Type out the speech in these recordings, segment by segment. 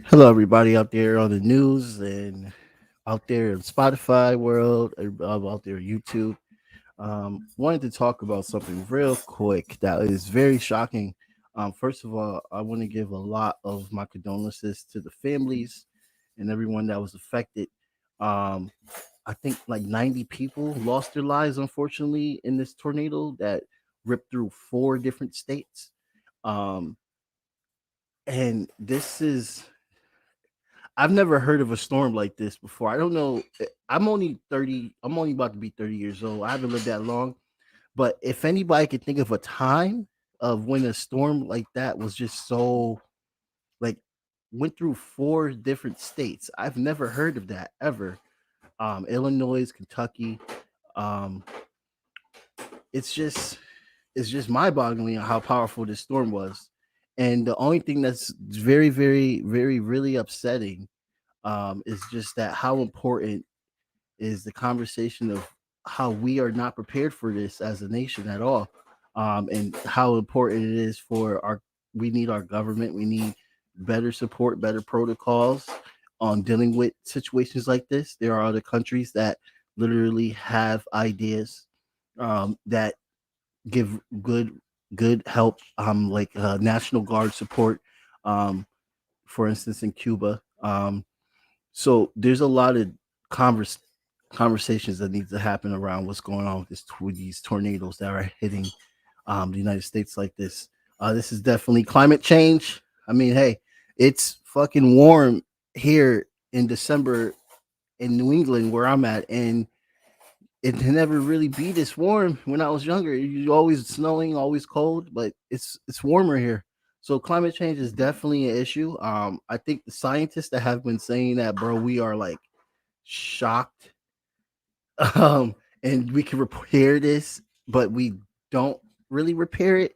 Hello, everybody out there on the news and out there in Spotify world, out there YouTube. Wanted to talk about something real quick that is very shocking. First of all, I want to give a lot of my condolences to the families and everyone that was affected. Um, I think like 90 people lost their lives, unfortunately, in this tornado that ripped through four different states. Um, and this is I've never heard of a storm like this before. I don't know. I'm only 30. I'm only about to be 30 years old. I haven't lived that long. But if anybody could think of a time of when a storm like that was just so like went through four different states, I've never heard of that ever. Illinois, Kentucky. Um, it's just mind-boggling how powerful this storm was. And the only thing that's very, very, very, really upsetting is just that how important is the conversation of how we are not prepared for this as a nation at all, and how important it is for our. We need our government. We need better support, better protocols on dealing with situations like this. There are other countries that literally have ideas that give good help, like National Guard support, um, for instance, in Cuba. So there's a lot of convers- conversations that need to happen around what's going on with with these tornadoes that are hitting the United States like this. This is definitely climate change. I mean, hey, it's fucking warm here in December in New England where I'm at, and it never really be this warm when I was younger. You always snowing, always cold, but it's warmer here. So climate change is definitely an issue. I think the scientists that have been saying that, bro, we are like shocked. Um, and we can repair this, but we don't really repair it.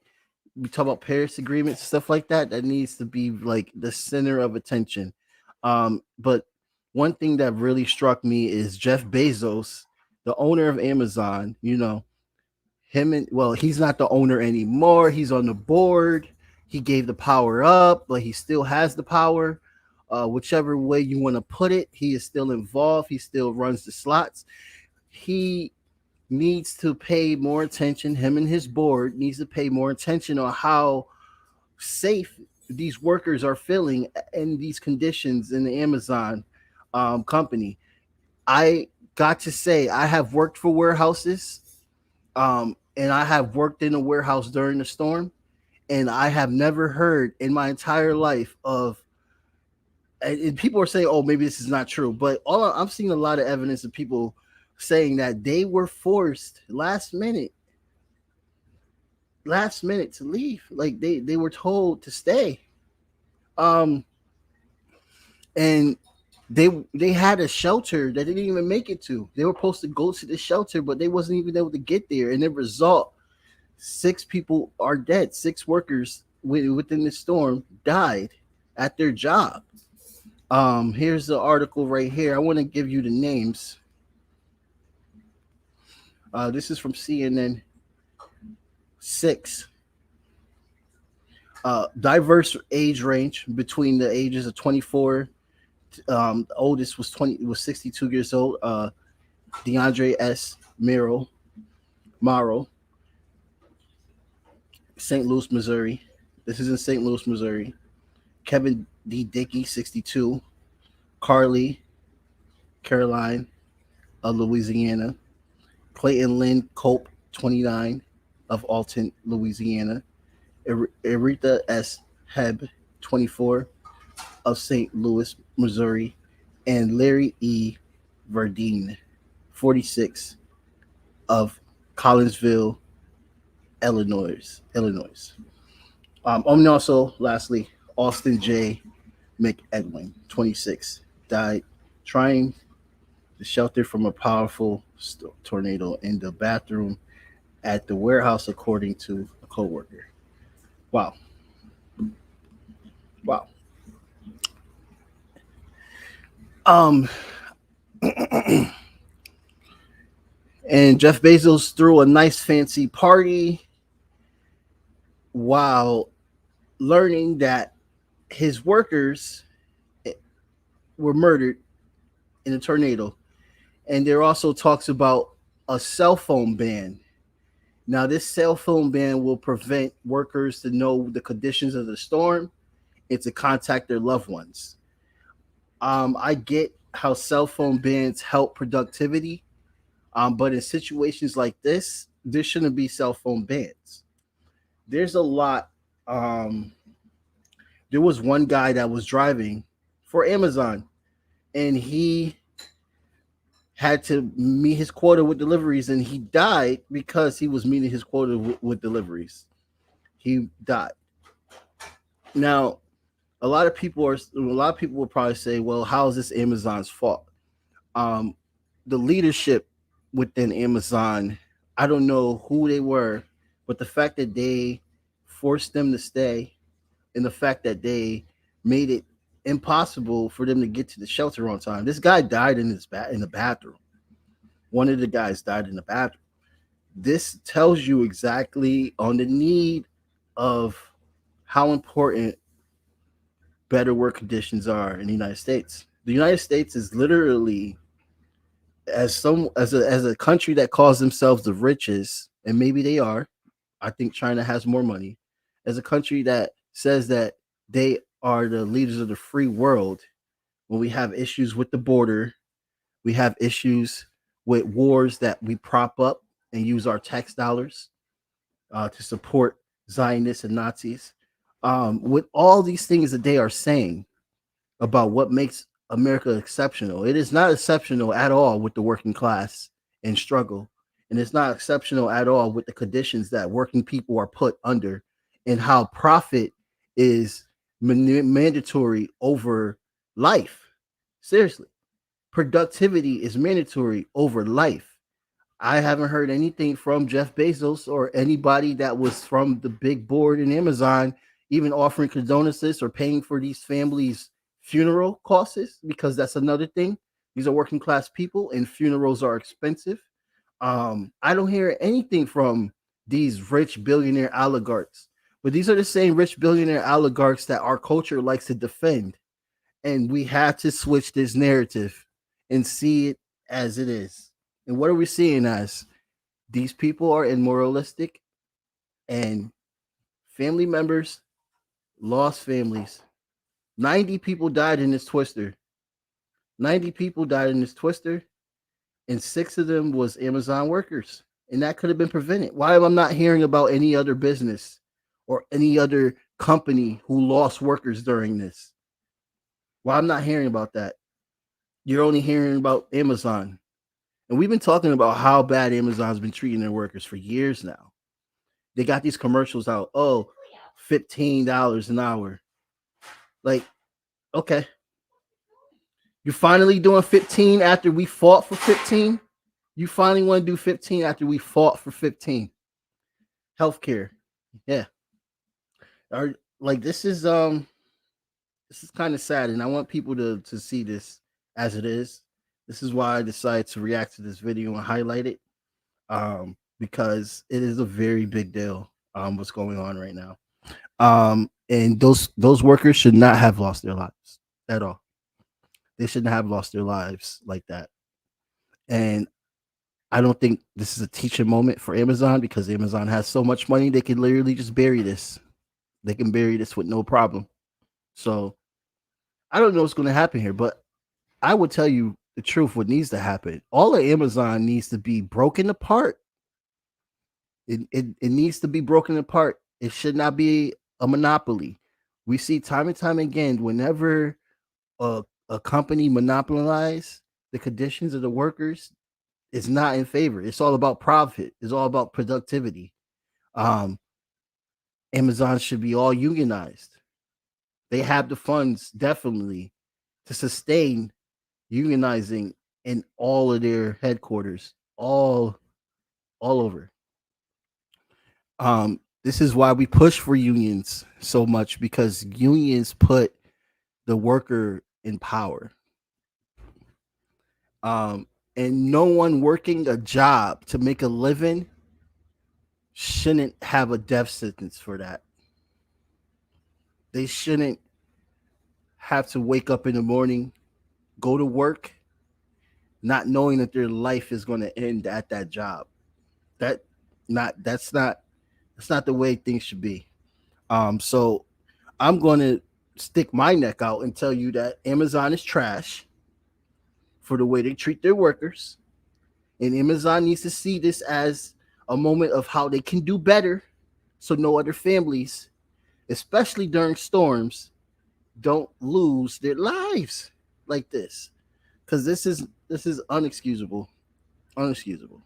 We talk about Paris agreements, stuff like that. That needs to be like the center of attention. But one thing that really struck me is Jeff Bezos, the owner of Amazon. Him and well, he's not the owner anymore. He's on the board. He gave the power up, but he still has the power. Whichever way you want to put it, he is still involved. He still runs the slots. He needs to pay more attention. Him and his board needs to pay more attention on how safe these workers are feeling in these conditions in the Amazon company. I got to say, I have worked for warehouses, and I have worked in a warehouse during the storm, and I have never heard in my entire life of. And people are saying, "Oh, maybe this is not true," but I'm seeing a lot of evidence of people saying that they were forced last minute to leave. Like they were told to stay. Um, and they had a shelter that they didn't even make it to. They were supposed to go to the shelter, but they wasn't even able to get there. And the result, six people are dead. Six workers within the storm died at their job. Here's the article right here. I want to give you the names. This is from CNN. Six. Diverse age range between the ages of 24. The oldest was 62 years old. DeAndre S. Morrow, St. Louis, Missouri. This is in St. Louis, Missouri. Kevin D. Dickey, 62. Carly Caroline of Louisiana. Clayton Lynn Cope, 29, of Alton, Louisiana. Aretha S. Heb, 24, of St. Louis, Missouri. And Larry E. Verdine, 46, of Collinsville, Illinois. And also, lastly, Austin J. McEdwin, 26, died trying to shelter from a powerful tornado in the bathroom at the warehouse, according to a coworker. Wow, wow. Um, and Jeff Bezos threw a nice fancy party while learning that his workers were murdered in a tornado. And there also talks about a cell phone ban. Now, this cell phone ban will prevent workers to know the conditions of the storm and to contact their loved ones. I get how cell phone bans help productivity, but in situations like this, there shouldn't be cell phone bans. There's a lot. Um, there was one guy that was driving for Amazon, and he had to meet his quota with deliveries, and he died because he was meeting his quota with deliveries. He died. Now, a lot of people will probably say, "Well, how is this Amazon's fault?" Um, the leadership within Amazon, I don't know who they were, but the fact that they forced them to stay, and the fact that they made it impossible for them to get to the shelter on time. This guy died in in the bathroom. One of the guys died in the bathroom. This tells you exactly on the need of how important better work conditions are in the United States. The United States is literally as a country that calls themselves the richest, and maybe they are. I think China has more money. As a country that says that they are the leaders of the free world, when we have issues with the border, we have issues with wars that we prop up and use our tax dollars to support Zionists and Nazis. With all these things that they are saying about what makes America exceptional, it is not exceptional at all with the working class and struggle. And it's not exceptional at all with the conditions that working people are put under and how profit is mandatory over life. Seriously, productivity is mandatory over life. I haven't heard anything from Jeff Bezos or anybody that was from the big board in Amazon even offering condolences or paying for these families' funeral costs, because that's another thing. These are working class people and funerals are expensive. I don't hear anything from these rich billionaire oligarchs, but these are the same rich billionaire oligarchs that our culture likes to defend. And we have to switch this narrative and see it as it is. And what are we seeing as? These people are immoralistic, and family members lost families. 90 people died in this twister. 90 people died in this twister, and six of them was Amazon workers. And that could have been prevented. Why am I not hearing about any other business or any other company who lost workers during this? Why I'm not hearing about that? You're only hearing about Amazon. And we've been talking about how bad Amazon's been treating their workers for years now. They got these commercials out. Oh, $15 an hour. Like, okay, you finally doing 15 after we fought for 15? You finally want to do 15 after we fought for 15? Healthcare. Yeah. Or like this is kind of sad, and I want people to see this as it is. This is why I decided to react to this video and highlight it. Because it is a very big deal. What's going on right now? And those workers should not have lost their lives at all. They shouldn't have lost their lives like that. And I don't think this is a teaching moment for Amazon, because Amazon has so much money they can literally just bury this. They can bury this with no problem. So I don't know what's going to happen here, but I would tell you the truth. What needs to happen? All of Amazon needs to be broken apart. It needs to be broken apart. It should not be a monopoly. We see time and time again, whenever a company monopolize the conditions of the workers, it's not in favor. It's all about profit. It's all about productivity. Um, Amazon should be all unionized. They have the funds definitely to sustain unionizing in all of their headquarters, all over. This is why we push for unions so much, because unions put the worker in power. Um, and no one working a job to make a living shouldn't have a death sentence for that. They shouldn't have to wake up in the morning go to work not knowing that their life is going to end at that job. That not that's not the way things should be. So I'm going to stick my neck out and tell you that Amazon is trash for the way they treat their workers, and Amazon needs to see this as a moment of how they can do better, so no other families, especially during storms, don't lose their lives like this. Because this is unexcusable, unexcusable.